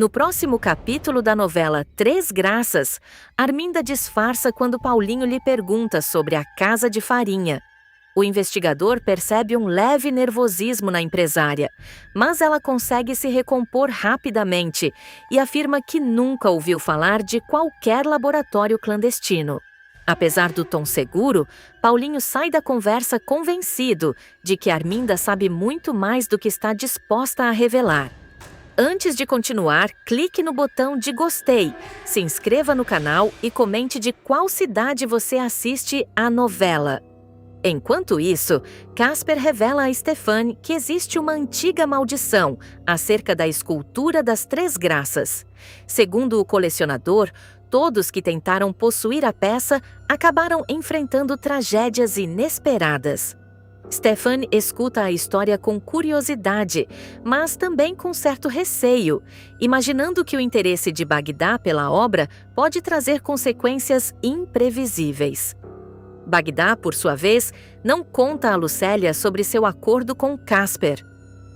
No próximo capítulo da novela Três Graças, Arminda disfarça quando Paulinho lhe pergunta sobre a casa de farinha. O investigador percebe um leve nervosismo na empresária, mas ela consegue se recompor rapidamente e afirma que nunca ouviu falar de qualquer laboratório clandestino. Apesar do tom seguro, Paulinho sai da conversa convencido de que Arminda sabe muito mais do que está disposta a revelar. Antes de continuar, clique no botão de gostei, se inscreva no canal e comente de qual cidade você assiste a novela. Enquanto isso, Casper revela a Stefani que existe uma antiga maldição acerca da escultura das Três Graças. Segundo o colecionador, todos que tentaram possuir a peça acabaram enfrentando tragédias inesperadas. Stefani escuta a história com curiosidade, mas também com certo receio, imaginando que o interesse de Bagdá pela obra pode trazer consequências imprevisíveis. Bagdá, por sua vez, não conta a Lucélia sobre seu acordo com Casper.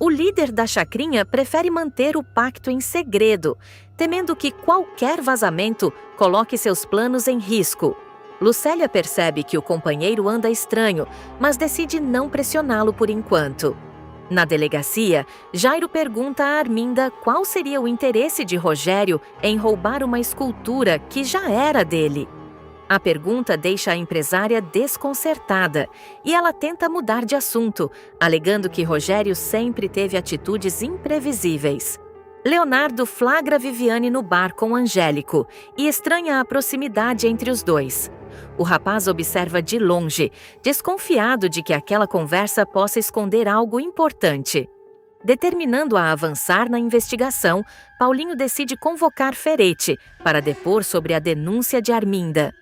O líder da chacrinha prefere manter o pacto em segredo, temendo que qualquer vazamento coloque seus planos em risco. Lucélia percebe que o companheiro anda estranho, mas decide não pressioná-lo por enquanto. Na delegacia, Jairo pergunta a Arminda qual seria o interesse de Rogério em roubar uma escultura que já era dele. A pergunta deixa a empresária desconcertada e ela tenta mudar de assunto, alegando que Rogério sempre teve atitudes imprevisíveis. Leonardo flagra Viviane no bar com Angélico e estranha a proximidade entre os dois. O rapaz observa de longe, desconfiado de que aquela conversa possa esconder algo importante. Determinando a avançar na investigação, Paulinho decide convocar Ferete para depor sobre a denúncia de Arminda.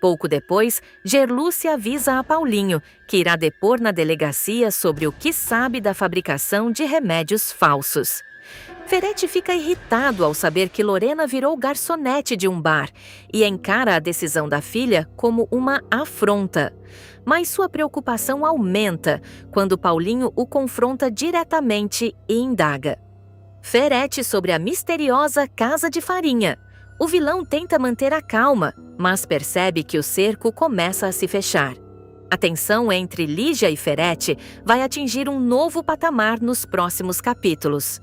Pouco depois, Gerluce avisa a Paulinho que irá depor na delegacia sobre o que sabe da fabricação de remédios falsos. Ferete fica irritado ao saber que Lorena virou garçonete de um bar e encara a decisão da filha como uma afronta. Mas sua preocupação aumenta quando Paulinho o confronta diretamente e indaga. Ferete sobre a misteriosa casa de farinha. O vilão tenta manter a calma, mas percebe que o cerco começa a se fechar. A tensão entre Lígia e Ferete vai atingir um novo patamar nos próximos capítulos.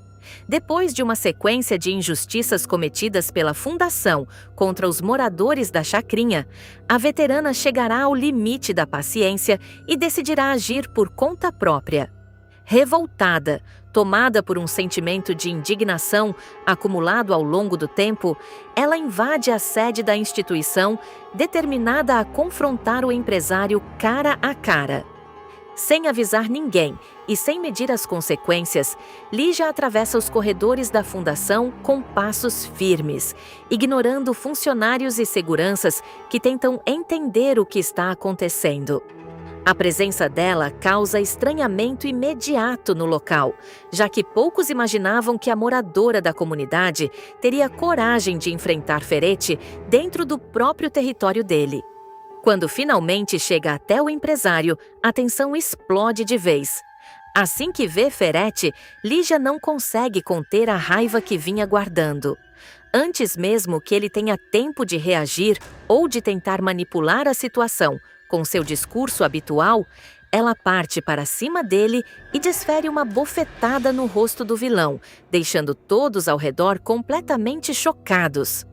Depois de uma sequência de injustiças cometidas pela Fundação contra os moradores da chacrinha, a veterana chegará ao limite da paciência e decidirá agir por conta própria. Revoltada, tomada por um sentimento de indignação acumulado ao longo do tempo, ela invade a sede da instituição, determinada a confrontar o empresário cara a cara. Sem avisar ninguém e sem medir as consequências, Lígia atravessa os corredores da fundação com passos firmes, ignorando funcionários e seguranças que tentam entender o que está acontecendo. A presença dela causa estranhamento imediato no local, já que poucos imaginavam que a moradora da comunidade teria coragem de enfrentar Ferete dentro do próprio território dele. Quando finalmente chega até o empresário, a tensão explode de vez. Assim que vê Ferete, Lígia não consegue conter a raiva que vinha guardando. Antes mesmo que ele tenha tempo de reagir ou de tentar manipular a situação com seu discurso habitual, ela parte para cima dele e desfere uma bofetada no rosto do vilão, deixando todos ao redor completamente chocados.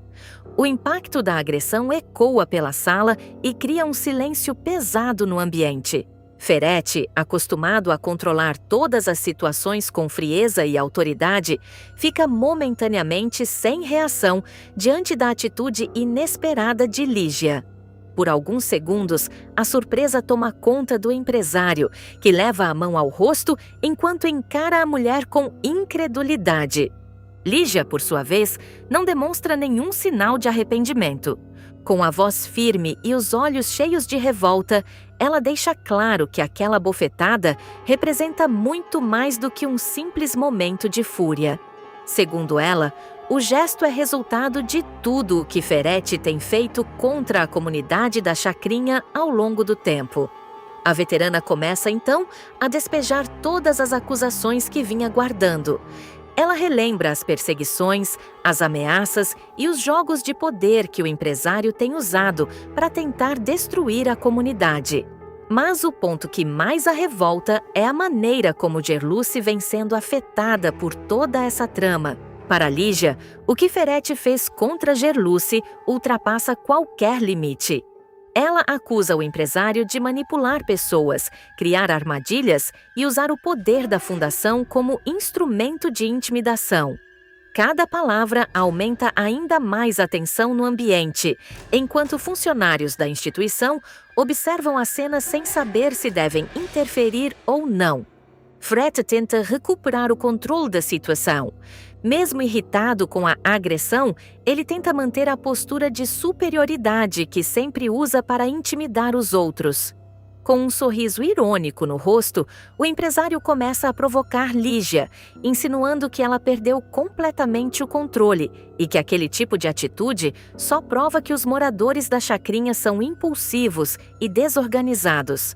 O impacto da agressão ecoa pela sala e cria um silêncio pesado no ambiente. Ferete, acostumado a controlar todas as situações com frieza e autoridade, fica momentaneamente sem reação diante da atitude inesperada de Lígia. Por alguns segundos, a surpresa toma conta do empresário, que leva a mão ao rosto enquanto encara a mulher com incredulidade. Lígia, por sua vez, não demonstra nenhum sinal de arrependimento. Com a voz firme e os olhos cheios de revolta, ela deixa claro que aquela bofetada representa muito mais do que um simples momento de fúria. Segundo ela, o gesto é resultado de tudo o que Ferete tem feito contra a comunidade da chacrinha ao longo do tempo. A veterana começa, então, a despejar todas as acusações que vinha guardando. Ela relembra as perseguições, as ameaças e os jogos de poder que o empresário tem usado para tentar destruir a comunidade. Mas o ponto que mais a revolta é a maneira como Gerluce vem sendo afetada por toda essa trama. Para Lígia, o que Ferretti fez contra Gerluce ultrapassa qualquer limite. Ela acusa o empresário de manipular pessoas, criar armadilhas e usar o poder da fundação como instrumento de intimidação. Cada palavra aumenta ainda mais a tensão no ambiente, enquanto funcionários da instituição observam a cena sem saber se devem interferir ou não. Fred tenta recuperar o controle da situação. Mesmo irritado com a agressão, ele tenta manter a postura de superioridade que sempre usa para intimidar os outros. Com um sorriso irônico no rosto, o empresário começa a provocar Lígia, insinuando que ela perdeu completamente o controle e que aquele tipo de atitude só prova que os moradores da chacrinha são impulsivos e desorganizados.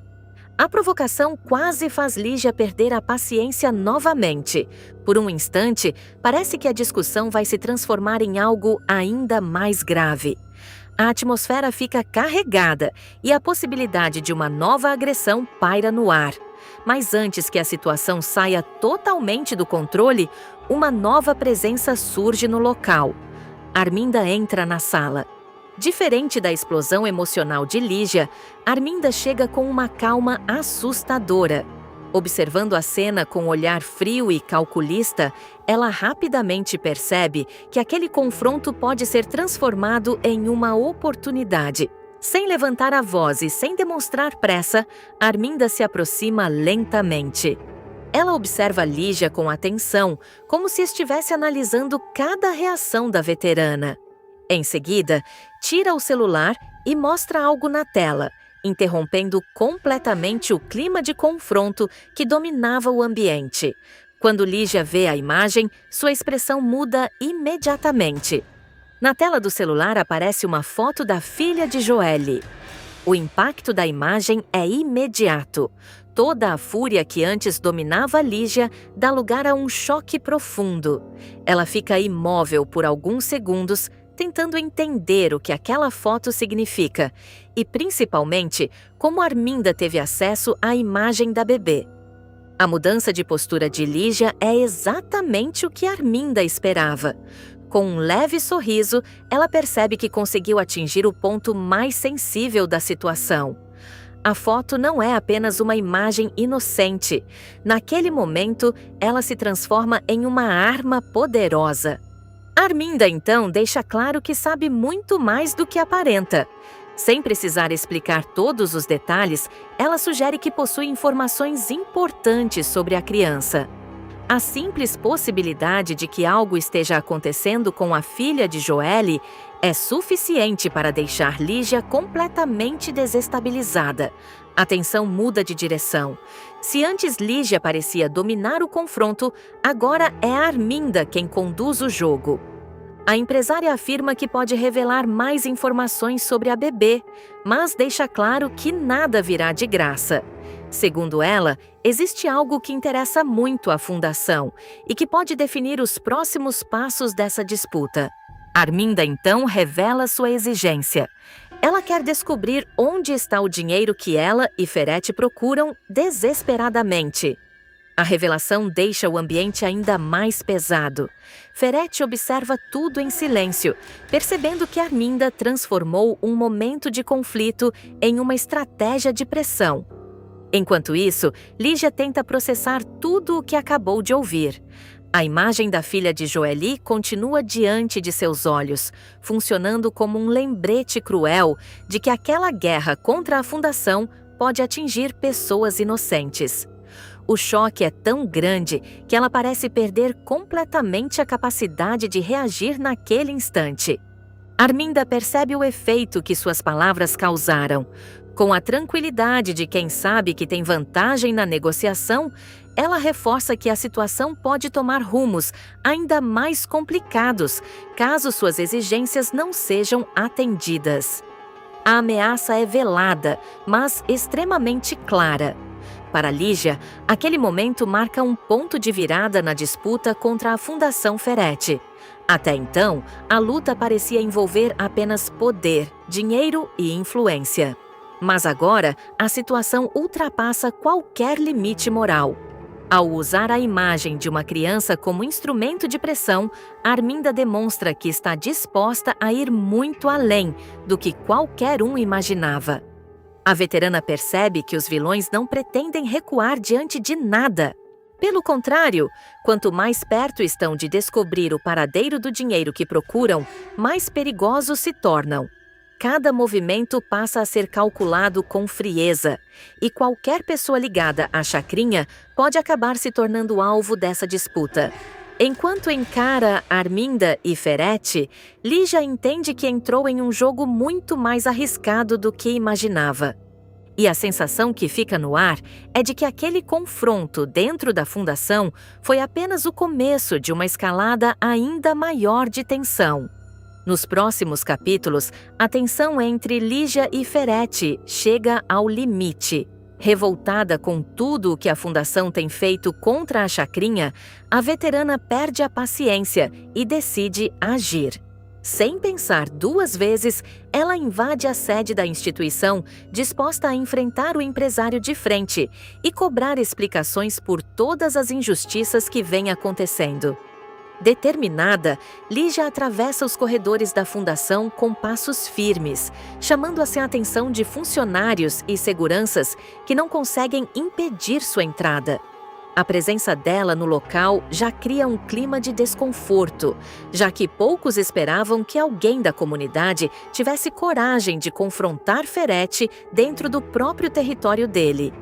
A provocação quase faz Lígia perder a paciência novamente. Por um instante, parece que a discussão vai se transformar em algo ainda mais grave. A atmosfera fica carregada e a possibilidade de uma nova agressão paira no ar. Mas antes que a situação saia totalmente do controle, uma nova presença surge no local. Arminda entra na sala. Diferente da explosão emocional de Lígia, Arminda chega com uma calma assustadora. Observando a cena com um olhar frio e calculista, ela rapidamente percebe que aquele confronto pode ser transformado em uma oportunidade. Sem levantar a voz e sem demonstrar pressa, Arminda se aproxima lentamente. Ela observa Lígia com atenção, como se estivesse analisando cada reação da veterana. Em seguida, tira o celular e mostra algo na tela, interrompendo completamente o clima de confronto que dominava o ambiente. Quando Lígia vê a imagem, sua expressão muda imediatamente. Na tela do celular aparece uma foto da filha de Joelle. O impacto da imagem é imediato. Toda a fúria que antes dominava Lígia dá lugar a um choque profundo. Ela fica imóvel por alguns segundos, tentando entender o que aquela foto significa e, principalmente, como Arminda teve acesso à imagem da bebê. A mudança de postura de Lígia é exatamente o que Arminda esperava. Com um leve sorriso, ela percebe que conseguiu atingir o ponto mais sensível da situação. A foto não é apenas uma imagem inocente. Naquele momento, ela se transforma em uma arma poderosa. Arminda, então, deixa claro que sabe muito mais do que aparenta. Sem precisar explicar todos os detalhes, ela sugere que possui informações importantes sobre a criança. A simples possibilidade de que algo esteja acontecendo com a filha de Joelle é suficiente para deixar Lígia completamente desestabilizada. A tensão muda de direção. Se antes Lígia parecia dominar o confronto, agora é Arminda quem conduz o jogo. A empresária afirma que pode revelar mais informações sobre a bebê, mas deixa claro que nada virá de graça. Segundo ela, existe algo que interessa muito à fundação e que pode definir os próximos passos dessa disputa. Arminda então revela sua exigência. Ela quer descobrir onde está o dinheiro que ela e Ferretti procuram desesperadamente. A revelação deixa o ambiente ainda mais pesado. Ferretti observa tudo em silêncio, percebendo que Arminda transformou um momento de conflito em uma estratégia de pressão. Enquanto isso, Lígia tenta processar tudo o que acabou de ouvir. A imagem da filha de Joelle continua diante de seus olhos, funcionando como um lembrete cruel de que aquela guerra contra a fundação pode atingir pessoas inocentes. O choque é tão grande que ela parece perder completamente a capacidade de reagir naquele instante. Arminda percebe o efeito que suas palavras causaram. Com a tranquilidade de quem sabe que tem vantagem na negociação, ela reforça que a situação pode tomar rumos ainda mais complicados caso suas exigências não sejam atendidas. A ameaça é velada, mas extremamente clara. Para Lígia, aquele momento marca um ponto de virada na disputa contra a Fundação Ferretti. Até então, a luta parecia envolver apenas poder, dinheiro e influência. Mas agora, a situação ultrapassa qualquer limite moral. Ao usar a imagem de uma criança como instrumento de pressão, Arminda demonstra que está disposta a ir muito além do que qualquer um imaginava. A veterana percebe que os vilões não pretendem recuar diante de nada. Pelo contrário, quanto mais perto estão de descobrir o paradeiro do dinheiro que procuram, mais perigosos se tornam. Cada movimento passa a ser calculado com frieza, e qualquer pessoa ligada à chacrinha pode acabar se tornando alvo dessa disputa. Enquanto encara Arminda e Ferretti, Lígia entende que entrou em um jogo muito mais arriscado do que imaginava. E a sensação que fica no ar é de que aquele confronto dentro da fundação foi apenas o começo de uma escalada ainda maior de tensão. Nos próximos capítulos, a tensão entre Lígia e Ferretti chega ao limite. Revoltada com tudo o que a Fundação tem feito contra a chacrinha, a veterana perde a paciência e decide agir. Sem pensar duas vezes, ela invade a sede da instituição, disposta a enfrentar o empresário de frente e cobrar explicações por todas as injustiças que vêm acontecendo. Determinada, Lígia atravessa os corredores da fundação com passos firmes, chamando-se a atenção de funcionários e seguranças que não conseguem impedir sua entrada. A presença dela no local já cria um clima de desconforto, já que poucos esperavam que alguém da comunidade tivesse coragem de confrontar Ferretti dentro do próprio território dele.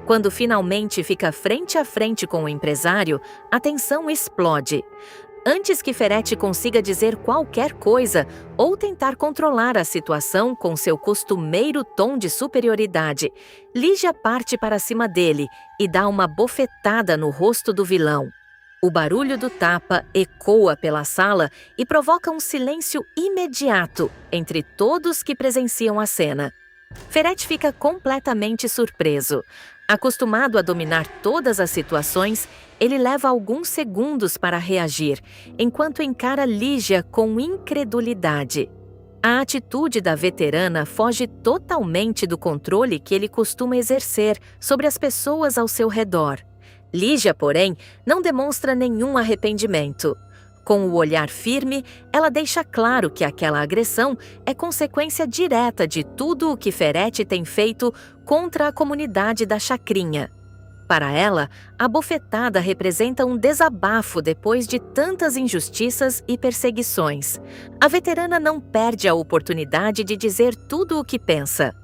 Quando finalmente fica frente a frente com o empresário, a tensão explode. Antes que Ferretti consiga dizer qualquer coisa ou tentar controlar a situação com seu costumeiro tom de superioridade, Lígia parte para cima dele e dá uma bofetada no rosto do vilão. O barulho do tapa ecoa pela sala e provoca um silêncio imediato entre todos que presenciam a cena. Ferretti fica completamente surpreso. Acostumado a dominar todas as situações, ele leva alguns segundos para reagir, enquanto encara Lígia com incredulidade. A atitude da veterana foge totalmente do controle que ele costuma exercer sobre as pessoas ao seu redor. Lígia, porém, não demonstra nenhum arrependimento. Com o olhar firme, ela deixa claro que aquela agressão é consequência direta de tudo o que Ferretti tem feito contra a comunidade da chacrinha. Para ela, a bofetada representa um desabafo depois de tantas injustiças e perseguições. A veterana não perde a oportunidade de dizer tudo o que pensa.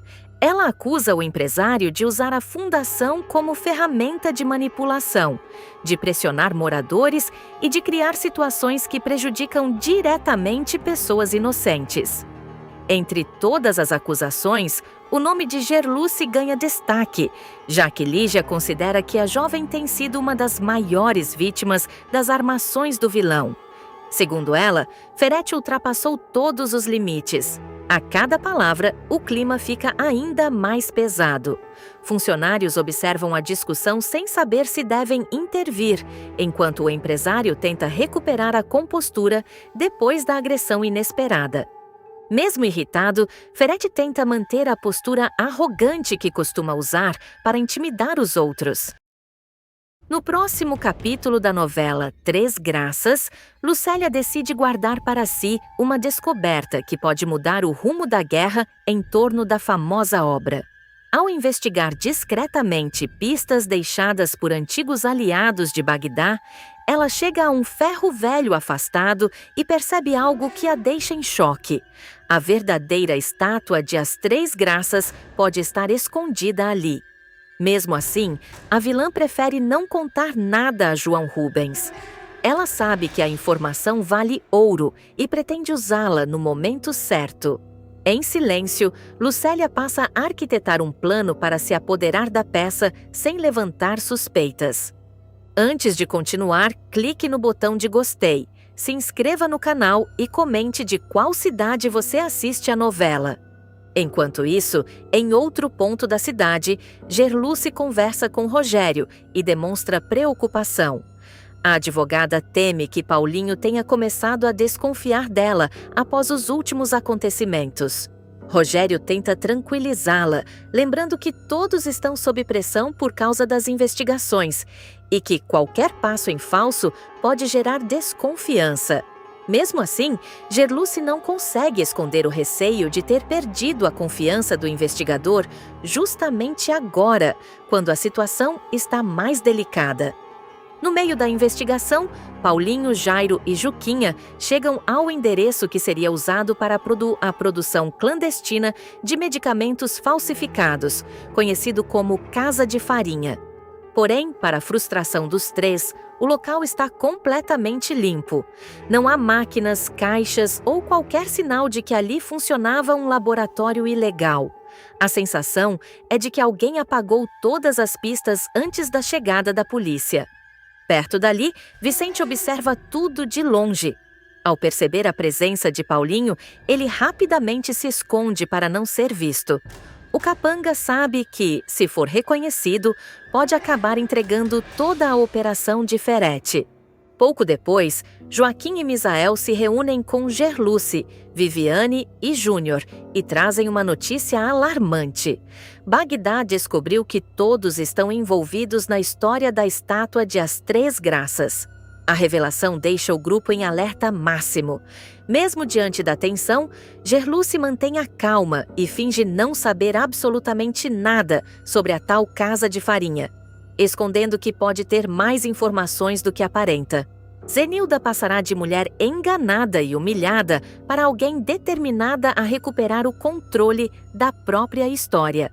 Ela acusa o empresário de usar a fundação como ferramenta de manipulação, de pressionar moradores e de criar situações que prejudicam diretamente pessoas inocentes. Entre todas as acusações, o nome de Gerluce ganha destaque, já que Lígia considera que a jovem tem sido uma das maiores vítimas das armações do vilão. Segundo ela, Ferretti ultrapassou todos os limites. A cada palavra, o clima fica ainda mais pesado. Funcionários observam a discussão sem saber se devem intervir, enquanto o empresário tenta recuperar a compostura depois da agressão inesperada. Mesmo irritado, Ferretti tenta manter a postura arrogante que costuma usar para intimidar os outros. No próximo capítulo da novela Três Graças, Lucélia decide guardar para si uma descoberta que pode mudar o rumo da guerra em torno da famosa obra. Ao investigar discretamente pistas deixadas por antigos aliados de Bagdá, ela chega a um ferro velho afastado e percebe algo que a deixa em choque. A verdadeira estátua de As Três Graças pode estar escondida ali. Mesmo assim, a vilã prefere não contar nada a João Rubens. Ela sabe que a informação vale ouro e pretende usá-la no momento certo. Em silêncio, Lucélia passa a arquitetar um plano para se apoderar da peça sem levantar suspeitas. Antes de continuar, clique no botão de gostei, se inscreva no canal e comente de qual cidade você assiste a novela. Enquanto isso, em outro ponto da cidade, Gerluce conversa com Rogério e demonstra preocupação. A advogada teme que Paulinho tenha começado a desconfiar dela após os últimos acontecimentos. Rogério tenta tranquilizá-la, lembrando que todos estão sob pressão por causa das investigações e que qualquer passo em falso pode gerar desconfiança. Mesmo assim, Gerluce não consegue esconder o receio de ter perdido a confiança do investigador justamente agora, quando a situação está mais delicada. No meio da investigação, Paulinho, Jairo e Juquinha chegam ao endereço que seria usado para a produção clandestina de medicamentos falsificados, conhecido como Casa de Farinha. Porém, para a frustração dos três, o local está completamente limpo. Não há máquinas, caixas ou qualquer sinal de que ali funcionava um laboratório ilegal. A sensação é de que alguém apagou todas as pistas antes da chegada da polícia. Perto dali, Vicente observa tudo de longe. Ao perceber a presença de Paulinho, ele rapidamente se esconde para não ser visto. O capanga sabe que, se for reconhecido, pode acabar entregando toda a operação de Ferete. Pouco depois, Joaquim e Misael se reúnem com Gerluce, Viviane e Júnior e trazem uma notícia alarmante. Bagdá descobriu que todos estão envolvidos na história da estátua de As Três Graças. A revelação deixa o grupo em alerta máximo. Mesmo diante da tensão, Gerluce mantém a calma e finge não saber absolutamente nada sobre a tal Casa de Farinha, escondendo que pode ter mais informações do que aparenta. Zenilda passará de mulher enganada e humilhada para alguém determinada a recuperar o controle da própria história.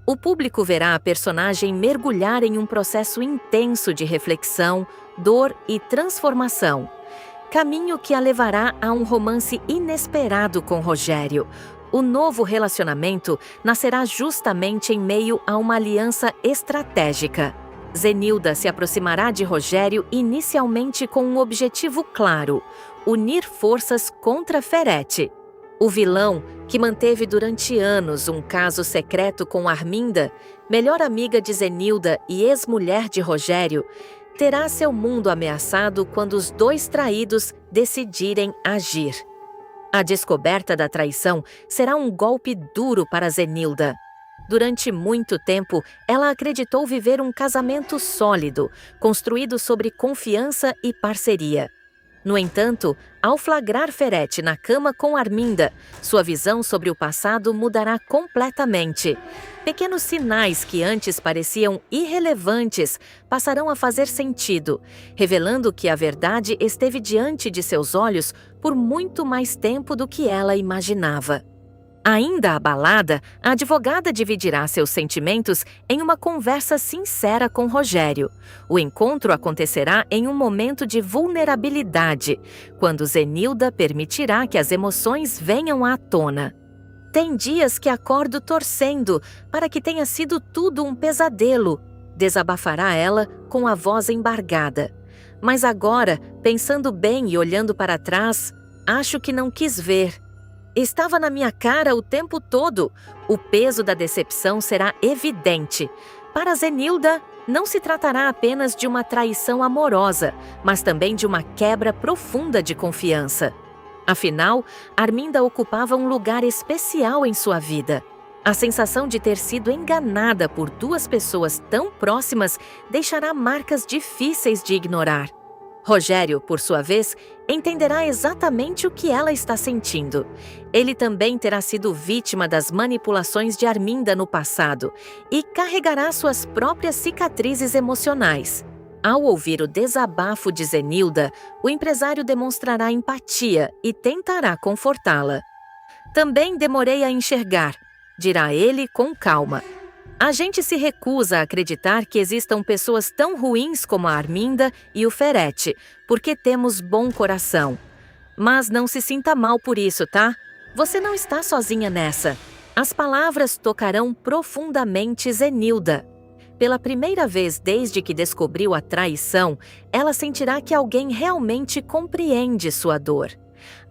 O público verá a personagem mergulhar em um processo intenso de reflexão, dor e transformação. Caminho que a levará a um romance inesperado com Rogério. O novo relacionamento nascerá justamente em meio a uma aliança estratégica. Zenilda se aproximará de Rogério inicialmente com um objetivo claro: unir forças contra Ferete. O vilão, que manteve durante anos um caso secreto com Arminda, melhor amiga de Zenilda e ex-mulher de Rogério, terá seu mundo ameaçado quando os dois traídos decidirem agir. A descoberta da traição será um golpe duro para Zenilda. Durante muito tempo, ela acreditou viver um casamento sólido, construído sobre confiança e parceria. No entanto, ao flagrar Ferete na cama com Arminda, sua visão sobre o passado mudará completamente. Pequenos sinais que antes pareciam irrelevantes passarão a fazer sentido, revelando que a verdade esteve diante de seus olhos por muito mais tempo do que ela imaginava. Ainda abalada, a advogada dividirá seus sentimentos em uma conversa sincera com Rogério. O encontro acontecerá em um momento de vulnerabilidade, quando Zenilda permitirá que as emoções venham à tona. Tem dias que acordo torcendo para que tenha sido tudo um pesadelo, desabafará ela com a voz embargada. Mas agora, pensando bem e olhando para trás, acho que não quis ver. Estava na minha cara o tempo todo. O peso da decepção será evidente. Para Zenilda, não se tratará apenas de uma traição amorosa, mas também de uma quebra profunda de confiança. Afinal, Arminda ocupava um lugar especial em sua vida. A sensação de ter sido enganada por duas pessoas tão próximas deixará marcas difíceis de ignorar. Rogério, por sua vez, entenderá exatamente o que ela está sentindo. Ele também terá sido vítima das manipulações de Arminda no passado e carregará suas próprias cicatrizes emocionais. Ao ouvir o desabafo de Zenilda, o empresário demonstrará empatia e tentará confortá-la. Também demorei a enxergar, dirá ele com calma. A gente se recusa a acreditar que existam pessoas tão ruins como a Arminda e o Ferete, porque temos bom coração. Mas não se sinta mal por isso, tá? Você não está sozinha nessa. As palavras tocarão profundamente Zenilda. Pela primeira vez desde que descobriu a traição, ela sentirá que alguém realmente compreende sua dor.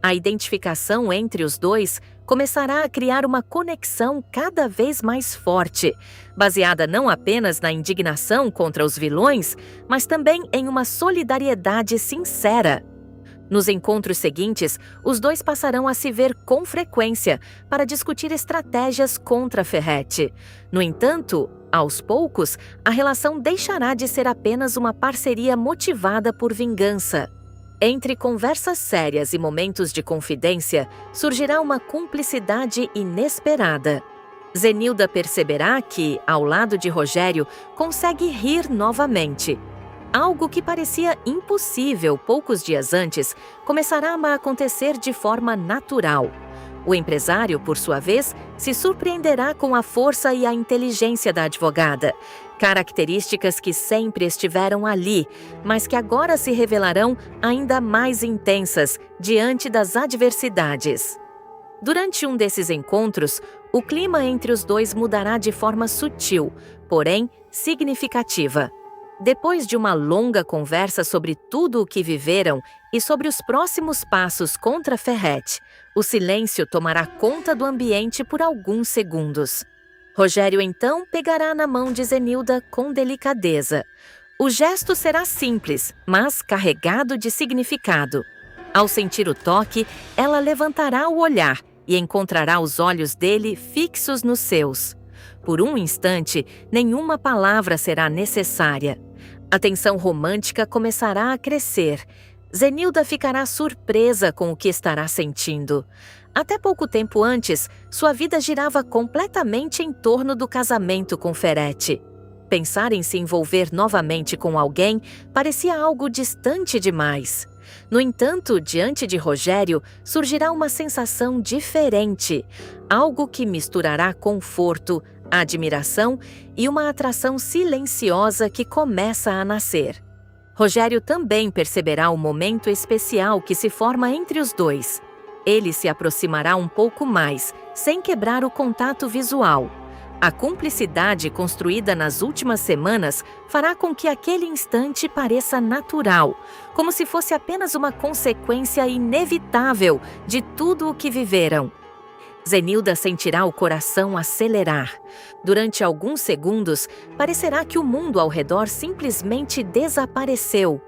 A identificação entre os dois começará a criar uma conexão cada vez mais forte, baseada não apenas na indignação contra os vilões, mas também em uma solidariedade sincera. Nos encontros seguintes, os dois passarão a se ver com frequência para discutir estratégias contra Ferrete. No entanto, aos poucos, a relação deixará de ser apenas uma parceria motivada por vingança. Entre conversas sérias e momentos de confidência, surgirá uma cumplicidade inesperada. Zenilda perceberá que, ao lado de Rogério, consegue rir novamente. Algo que parecia impossível poucos dias antes começará a acontecer de forma natural. O empresário, por sua vez, se surpreenderá com a força e a inteligência da advogada, características que sempre estiveram ali, mas que agora se revelarão ainda mais intensas diante das adversidades. Durante um desses encontros, o clima entre os dois mudará de forma sutil, porém significativa. Depois de uma longa conversa sobre tudo o que viveram e sobre os próximos passos contra Ferrete, o silêncio tomará conta do ambiente por alguns segundos. Rogério então pegará na mão de Zenilda com delicadeza. O gesto será simples, mas carregado de significado. Ao sentir o toque, ela levantará o olhar e encontrará os olhos dele fixos nos seus. Por um instante, nenhuma palavra será necessária. A tensão romântica começará a crescer. Zenilda ficará surpresa com o que estará sentindo. Até pouco tempo antes, sua vida girava completamente em torno do casamento com Ferrete. Pensar em se envolver novamente com alguém parecia algo distante demais. No entanto, diante de Rogério, surgirá uma sensação diferente, algo que misturará conforto, admiração e uma atração silenciosa que começa a nascer. Rogério também perceberá o momento especial que se forma entre os dois. Ele se aproximará um pouco mais, sem quebrar o contato visual. A cumplicidade construída nas últimas semanas fará com que aquele instante pareça natural, como se fosse apenas uma consequência inevitável de tudo o que viveram. Zenilda sentirá o coração acelerar. Durante alguns segundos, parecerá que o mundo ao redor simplesmente desapareceu.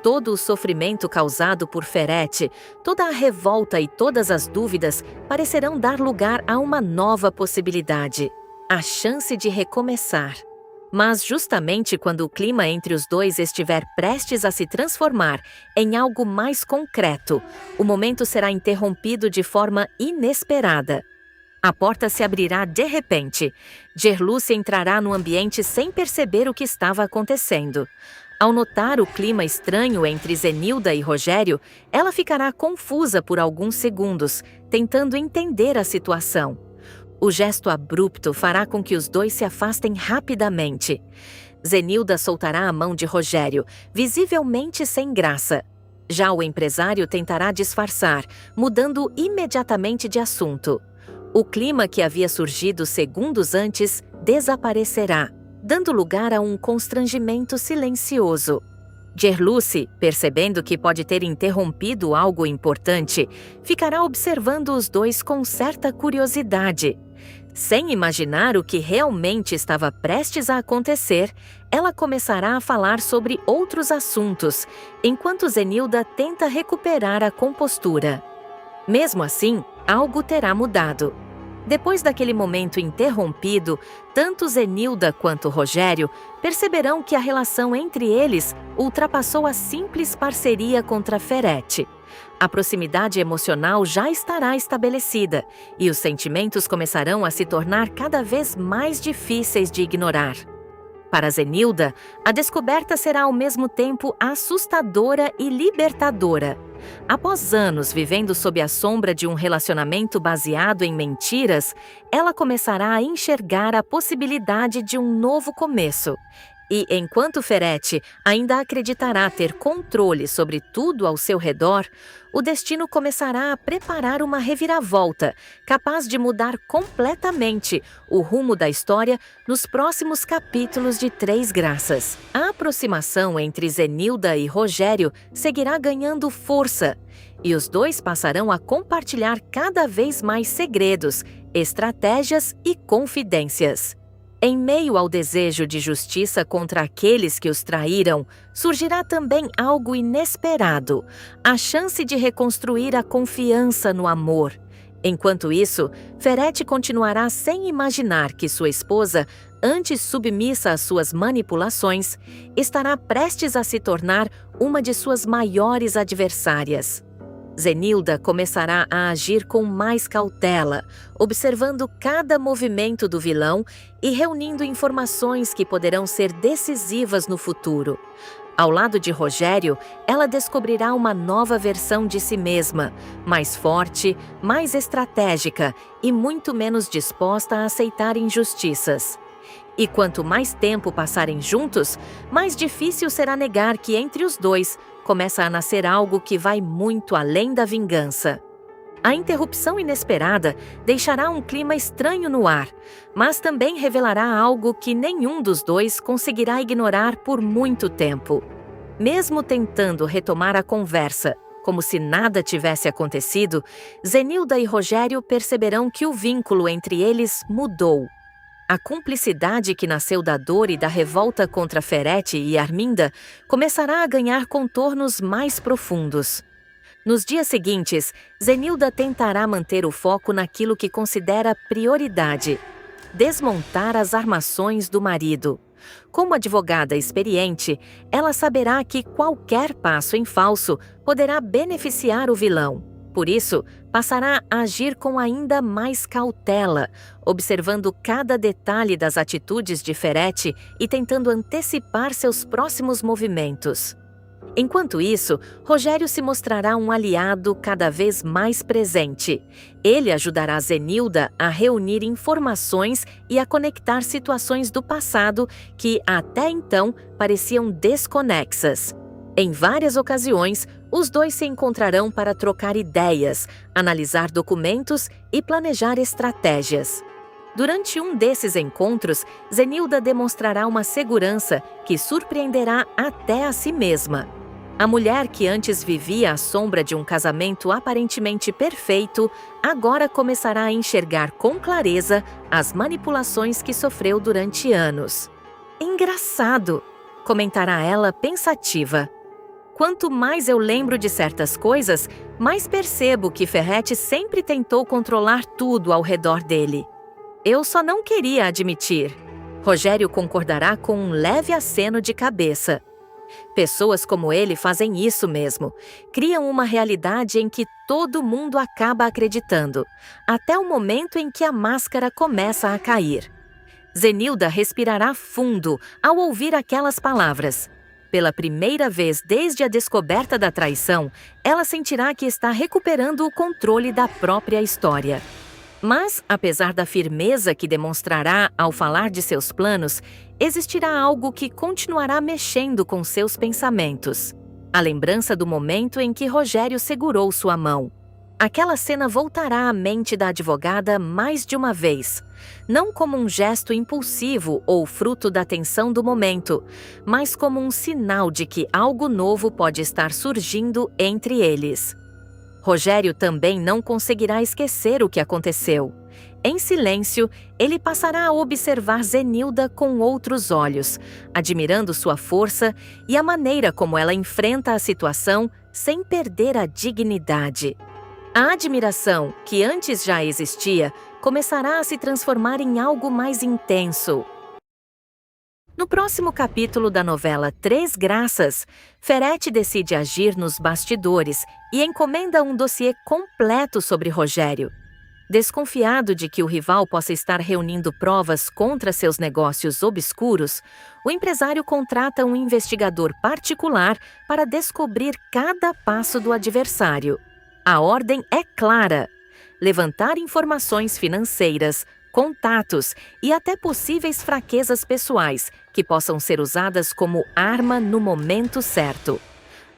Todo o sofrimento causado por Ferrete, toda a revolta e todas as dúvidas parecerão dar lugar a uma nova possibilidade: a chance de recomeçar. Mas justamente quando o clima entre os dois estiver prestes a se transformar em algo mais concreto, o momento será interrompido de forma inesperada. A porta se abrirá de repente. Gerluce entrará no ambiente sem perceber o que estava acontecendo. Ao notar o clima estranho entre Zenilda e Rogério, ela ficará confusa por alguns segundos, tentando entender a situação. O gesto abrupto fará com que os dois se afastem rapidamente. Zenilda soltará a mão de Rogério, visivelmente sem graça. Já o empresário tentará disfarçar, mudando imediatamente de assunto. O clima que havia surgido segundos antes desaparecerá, dando lugar a um constrangimento silencioso. Gerluce, percebendo que pode ter interrompido algo importante, ficará observando os dois com certa curiosidade. Sem imaginar o que realmente estava prestes a acontecer, ela começará a falar sobre outros assuntos, enquanto Zenilda tenta recuperar a compostura. Mesmo assim, algo terá mudado. Depois daquele momento interrompido, tanto Zenilda quanto Rogério perceberão que a relação entre eles ultrapassou a simples parceria contra Ferrete. A proximidade emocional já estará estabelecida e os sentimentos começarão a se tornar cada vez mais difíceis de ignorar. Para Zenilda, a descoberta será ao mesmo tempo assustadora e libertadora. Após anos vivendo sob a sombra de um relacionamento baseado em mentiras, ela começará a enxergar a possibilidade de um novo começo. E enquanto Ferete ainda acreditará ter controle sobre tudo ao seu redor, o destino começará a preparar uma reviravolta, capaz de mudar completamente o rumo da história nos próximos capítulos de Três Graças. A aproximação entre Zenilda e Rogério seguirá ganhando força, e os dois passarão a compartilhar cada vez mais segredos, estratégias e confidências. Em meio ao desejo de justiça contra aqueles que os traíram, surgirá também algo inesperado: a chance de reconstruir a confiança no amor. Enquanto isso, Ferete continuará sem imaginar que sua esposa, antes submissa às suas manipulações, estará prestes a se tornar uma de suas maiores adversárias. Zenilda começará a agir com mais cautela, observando cada movimento do vilão e reunindo informações que poderão ser decisivas no futuro. Ao lado de Rogério, ela descobrirá uma nova versão de si mesma, mais forte, mais estratégica e muito menos disposta a aceitar injustiças. E quanto mais tempo passarem juntos, mais difícil será negar que entre os dois começa a nascer algo que vai muito além da vingança. A interrupção inesperada deixará um clima estranho no ar, mas também revelará algo que nenhum dos dois conseguirá ignorar por muito tempo. Mesmo tentando retomar a conversa, como se nada tivesse acontecido, Zenilda e Rogério perceberão que o vínculo entre eles mudou. A cumplicidade que nasceu da dor e da revolta contra Ferete e Arminda começará a ganhar contornos mais profundos. Nos dias seguintes, Zenilda tentará manter o foco naquilo que considera prioridade: desmontar as armações do marido. Como advogada experiente, ela saberá que qualquer passo em falso poderá beneficiar o vilão. Por isso, passará a agir com ainda mais cautela, observando cada detalhe das atitudes de Ferete e tentando antecipar seus próximos movimentos. Enquanto isso, Rogério se mostrará um aliado cada vez mais presente. Ele ajudará Zenilda a reunir informações e a conectar situações do passado que, até então, pareciam desconexas. Em várias ocasiões, os dois se encontrarão para trocar ideias, analisar documentos e planejar estratégias. Durante um desses encontros, Zenilda demonstrará uma segurança que surpreenderá até a si mesma. A mulher que antes vivia à sombra de um casamento aparentemente perfeito, agora começará a enxergar com clareza as manipulações que sofreu durante anos. "Engraçado", comentará ela pensativa. "Quanto mais eu lembro de certas coisas, mais percebo que Ferrete sempre tentou controlar tudo ao redor dele. Eu só não queria admitir." Rogério concordará com um leve aceno de cabeça. Pessoas como ele fazem isso mesmo. Criam uma realidade em que todo mundo acaba acreditando, até o momento em que a máscara começa a cair. Zenilda respirará fundo ao ouvir aquelas palavras. Pela primeira vez desde a descoberta da traição, ela sentirá que está recuperando o controle da própria história. Mas, apesar da firmeza que demonstrará ao falar de seus planos, existirá algo que continuará mexendo com seus pensamentos: a lembrança do momento em que Rogério segurou sua mão. Aquela cena voltará à mente da advogada mais de uma vez, não como um gesto impulsivo ou fruto da tensão do momento, mas como um sinal de que algo novo pode estar surgindo entre eles. Rogério também não conseguirá esquecer o que aconteceu. Em silêncio, ele passará a observar Zenilda com outros olhos, admirando sua força e a maneira como ela enfrenta a situação sem perder a dignidade. A admiração, que antes já existia, começará a se transformar em algo mais intenso. No próximo capítulo da novela Três Graças, Ferete decide agir nos bastidores e encomenda um dossiê completo sobre Rogério. Desconfiado de que o rival possa estar reunindo provas contra seus negócios obscuros, o empresário contrata um investigador particular para descobrir cada passo do adversário. A ordem é clara: levantar informações financeiras, contatos e até possíveis fraquezas pessoais que possam ser usadas como arma no momento certo.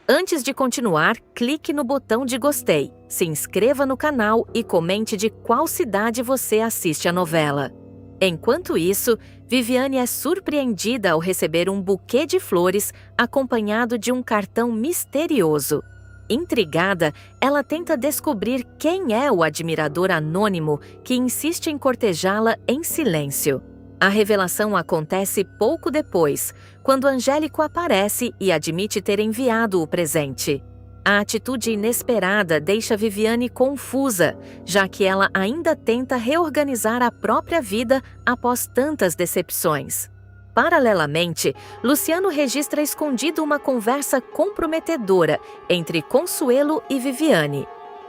Antes de continuar, clique no botão de gostei, se inscreva no canal e comente de qual cidade você assiste a novela. Enquanto isso, Viviane é surpreendida ao receber um buquê de flores acompanhado de um cartão misterioso. Intrigada, ela tenta descobrir quem é o admirador anônimo que insiste em cortejá-la em silêncio. A revelação acontece pouco depois, quando Angélico aparece e admite ter enviado o presente. A atitude inesperada deixa Viviane confusa, já que ela ainda tenta reorganizar a própria vida após tantas decepções. Paralelamente, Luciano registra escondido uma conversa comprometedora entre Consuelo e Viviane.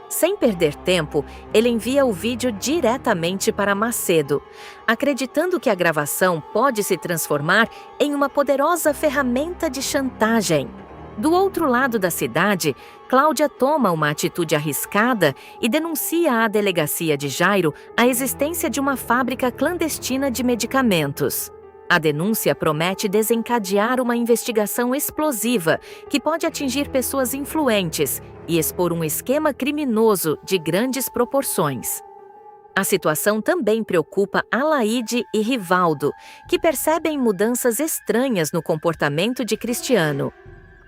Sem perder tempo, ele envia o vídeo diretamente para Macedo, acreditando que a gravação pode se transformar em uma poderosa ferramenta de chantagem. Do outro lado da cidade, Cláudia toma uma atitude arriscada e denuncia à delegacia de Jairo a existência de uma fábrica clandestina de medicamentos. A denúncia promete desencadear uma investigação explosiva que pode atingir pessoas influentes e expor um esquema criminoso de grandes proporções. A situação também preocupa Alaide e Rivaldo, que percebem mudanças estranhas no comportamento de Cristiano.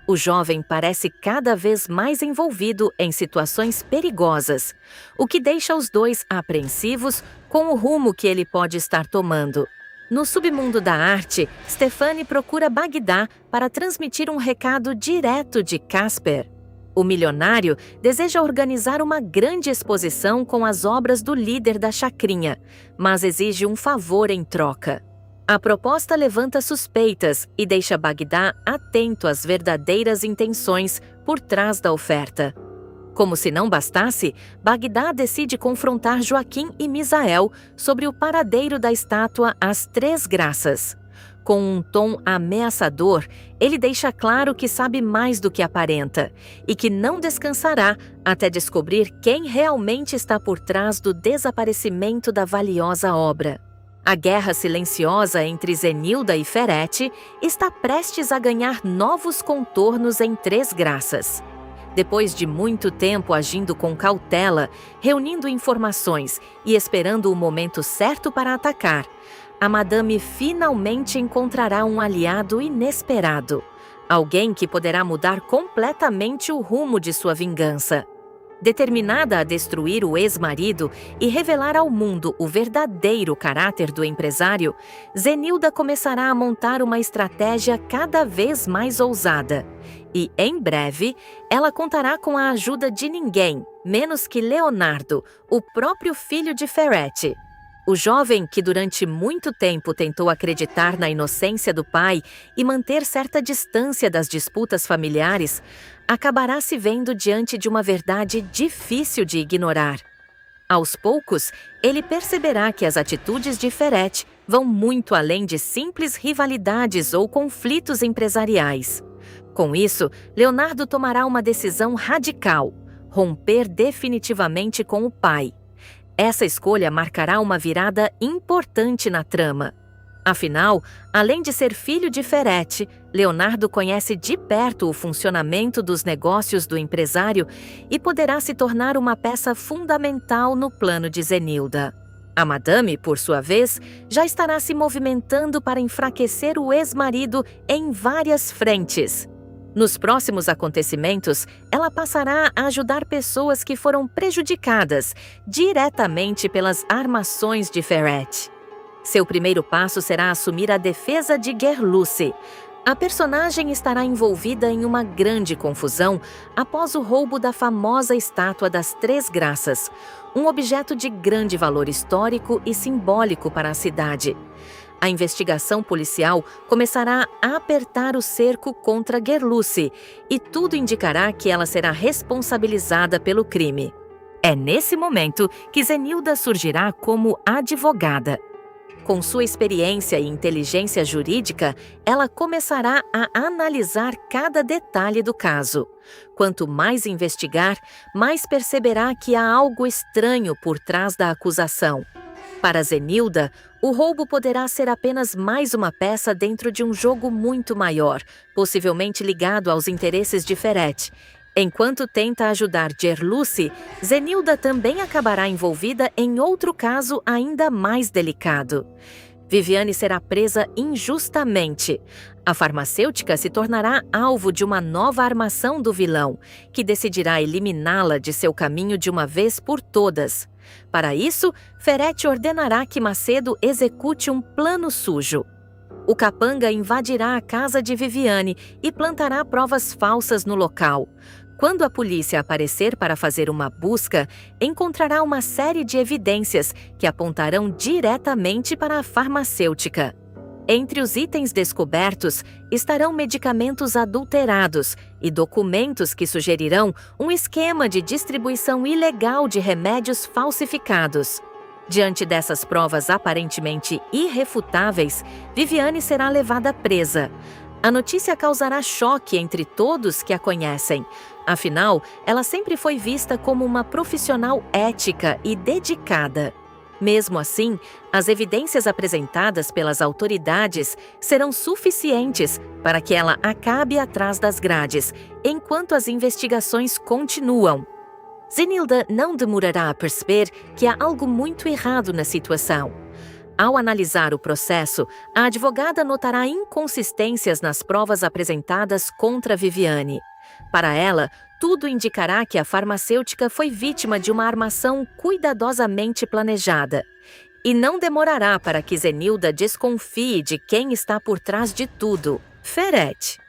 O jovem parece cada vez mais envolvido em situações perigosas, o que deixa os dois apreensivos com o rumo que ele pode estar tomando. No submundo da arte, Stefani procura Bagdá para transmitir um recado direto de Casper. O milionário deseja organizar uma grande exposição com as obras do líder da chacrinha, mas exige um favor em troca. A proposta levanta suspeitas e deixa Bagdá atento às verdadeiras intenções por trás da oferta. Como se não bastasse, Bagdá decide confrontar Joaquim e Misael sobre o paradeiro da estátua As Três Graças. Com um tom ameaçador, ele deixa claro que sabe mais do que aparenta e que não descansará até descobrir quem realmente está por trás do desaparecimento da valiosa obra. A guerra silenciosa entre Zenilda e Ferete está prestes a ganhar novos contornos em Três Graças. Depois de muito tempo agindo com cautela, reunindo informações e esperando o momento certo para atacar, a Madame finalmente encontrará um aliado inesperado. Alguém que poderá mudar completamente o rumo de sua vingança. Determinada a destruir o ex-marido e revelar ao mundo o verdadeiro caráter do empresário, Zenilda começará a montar uma estratégia cada vez mais ousada. E, em breve, ela contará com a ajuda de ninguém, menos que Leonardo, o próprio filho de Ferete. O jovem que durante muito tempo tentou acreditar na inocência do pai e manter certa distância das disputas familiares, acabará se vendo diante de uma verdade difícil de ignorar. Aos poucos, ele perceberá que as atitudes de Ferete vão muito além de simples rivalidades ou conflitos empresariais. Com isso, Leonardo tomará uma decisão radical: romper definitivamente com o pai. Essa escolha marcará uma virada importante na trama. Afinal, além de ser filho de Ferete, Leonardo conhece de perto o funcionamento dos negócios do empresário e poderá se tornar uma peça fundamental no plano de Zenilda. A Madame, por sua vez, já estará se movimentando para enfraquecer o ex-marido em várias frentes. Nos próximos acontecimentos, ela passará a ajudar pessoas que foram prejudicadas diretamente pelas armações de Ferete. Seu primeiro passo será assumir a defesa de Gerluce. A personagem estará envolvida em uma grande confusão após o roubo da famosa estátua das Três Graças, um objeto de grande valor histórico e simbólico para a cidade. A investigação policial começará a apertar o cerco contra Gerluce e tudo indicará que ela será responsabilizada pelo crime. É nesse momento que Zenilda surgirá como advogada. Com sua experiência e inteligência jurídica, ela começará a analisar cada detalhe do caso. Quanto mais investigar, mais perceberá que há algo estranho por trás da acusação. Para Zenilda, o roubo poderá ser apenas mais uma peça dentro de um jogo muito maior, possivelmente ligado aos interesses de Ferrete. Enquanto tenta ajudar Gerluce, Zenilda também acabará envolvida em outro caso ainda mais delicado. Viviane será presa injustamente. A farmacêutica se tornará alvo de uma nova armação do vilão, que decidirá eliminá-la de seu caminho de uma vez por todas. Para isso, Ferrete ordenará que Macedo execute um plano sujo. O capanga invadirá a casa de Viviane e plantará provas falsas no local. Quando a polícia aparecer para fazer uma busca, encontrará uma série de evidências que apontarão diretamente para a farmacêutica. Entre os itens descobertos estarão medicamentos adulterados e documentos que sugerirão um esquema de distribuição ilegal de remédios falsificados. Diante dessas provas aparentemente irrefutáveis, Viviane será levada presa. A notícia causará choque entre todos que a conhecem. Afinal, ela sempre foi vista como uma profissional ética e dedicada. Mesmo assim, as evidências apresentadas pelas autoridades serão suficientes para que ela acabe atrás das grades, enquanto as investigações continuam. Zenilda não demorará a perceber que há algo muito errado na situação. Ao analisar o processo, a advogada notará inconsistências nas provas apresentadas contra Viviane. Para ela, tudo indicará que a farmacêutica foi vítima de uma armação cuidadosamente planejada. E não demorará para que Zenilda desconfie de quem está por trás de tudo: Ferrete.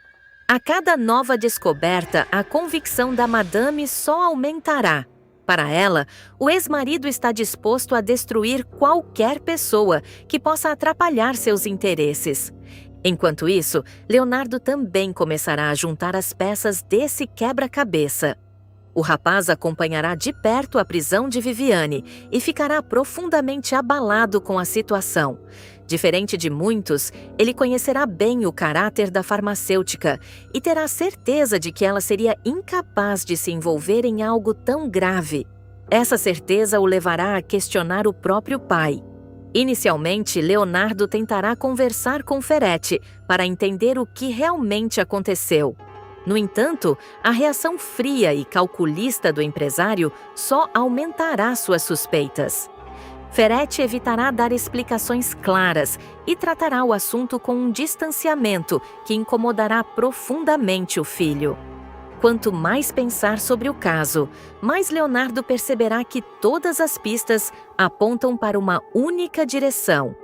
A cada nova descoberta, a convicção da madame só aumentará. Para ela, o ex-marido está disposto a destruir qualquer pessoa que possa atrapalhar seus interesses. Enquanto isso, Leonardo também começará a juntar as peças desse quebra-cabeça. O rapaz acompanhará de perto a prisão de Viviane e ficará profundamente abalado com a situação. Diferente de muitos, ele conhecerá bem o caráter da farmacêutica e terá certeza de que ela seria incapaz de se envolver em algo tão grave. Essa certeza o levará a questionar o próprio pai. Inicialmente, Leonardo tentará conversar com Ferrete para entender o que realmente aconteceu. No entanto, a reação fria e calculista do empresário só aumentará suas suspeitas. Ferrete evitará dar explicações claras e tratará o assunto com um distanciamento que incomodará profundamente o filho. Quanto mais pensar sobre o caso, mais Leonardo perceberá que todas as pistas apontam para uma única direção.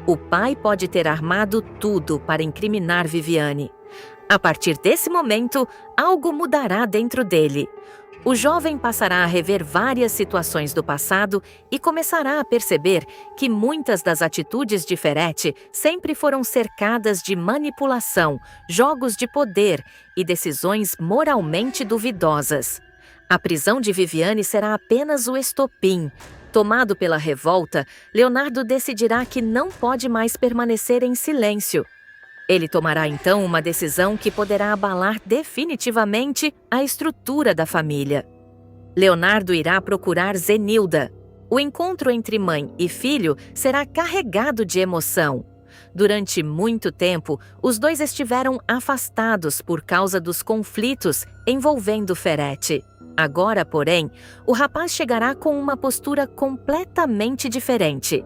O pai pode ter armado tudo para incriminar Viviane. A partir desse momento, algo mudará dentro dele. O jovem passará a rever várias situações do passado e começará a perceber que muitas das atitudes de Ferrete sempre foram cercadas de manipulação, jogos de poder e decisões moralmente duvidosas. A prisão de Viviane será apenas o estopim. Tomado pela revolta, Leonardo decidirá que não pode mais permanecer em silêncio. Ele tomará então uma decisão que poderá abalar definitivamente a estrutura da família. Leonardo irá procurar Zenilda. O encontro entre mãe e filho será carregado de emoção. Durante muito tempo, os dois estiveram afastados por causa dos conflitos envolvendo Ferrete. Agora, porém, o rapaz chegará com uma postura completamente diferente.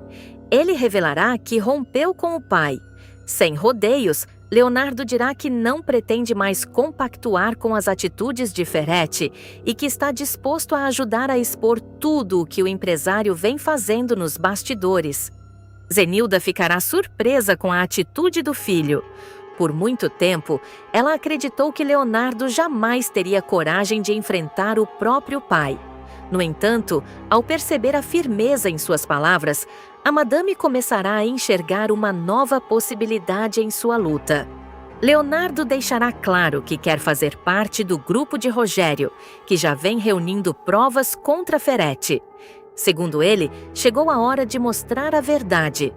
Ele revelará que rompeu com o pai. Sem rodeios, Leonardo dirá que não pretende mais compactuar com as atitudes de Ferrete e que está disposto a ajudar a expor tudo o que o empresário vem fazendo nos bastidores. Zenilda ficará surpresa com a atitude do filho. Por muito tempo, ela acreditou que Leonardo jamais teria coragem de enfrentar o próprio pai. No entanto, ao perceber a firmeza em suas palavras, a madame começará a enxergar uma nova possibilidade em sua luta. Leonardo deixará claro que quer fazer parte do grupo de Rogério, que já vem reunindo provas contra Ferrete. Segundo ele, chegou a hora de mostrar a verdade.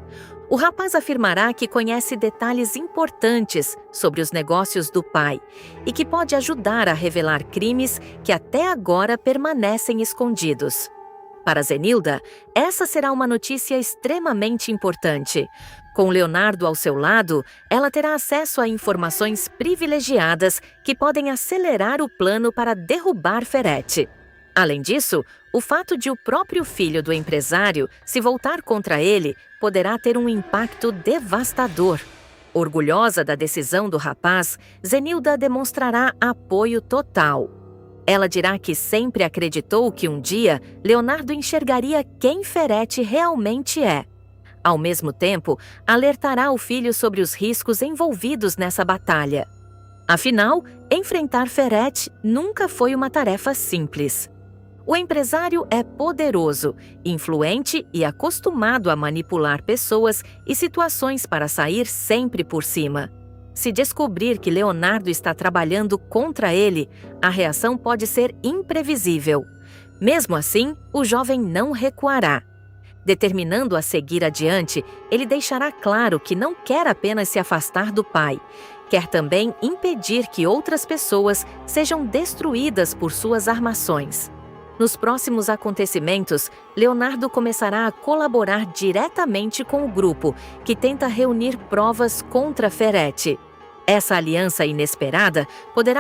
O rapaz afirmará que conhece detalhes importantes sobre os negócios do pai e que pode ajudar a revelar crimes que até agora permanecem escondidos. Para Zenilda, essa será uma notícia extremamente importante. Com Leonardo ao seu lado, ela terá acesso a informações privilegiadas que podem acelerar o plano para derrubar Ferretti. Além disso, o fato de o próprio filho do empresário se voltar contra ele poderá ter um impacto devastador. Orgulhosa da decisão do rapaz, Zenilda demonstrará apoio total. Ela dirá que sempre acreditou que um dia Leonardo enxergaria quem Ferretti realmente é. Ao mesmo tempo, alertará o filho sobre os riscos envolvidos nessa batalha. Afinal, enfrentar Ferretti nunca foi uma tarefa simples. O empresário é poderoso, influente e acostumado a manipular pessoas e situações para sair sempre por cima. Se descobrir que Leonardo está trabalhando contra ele, a reação pode ser imprevisível. Mesmo assim, o jovem não recuará. Determinando a seguir adiante, ele deixará claro que não quer apenas se afastar do pai, quer também impedir que outras pessoas sejam destruídas por suas armações. Nos próximos acontecimentos, Leonardo começará a colaborar diretamente com o grupo, que tenta reunir provas contra Ferretti. Essa aliança inesperada poderá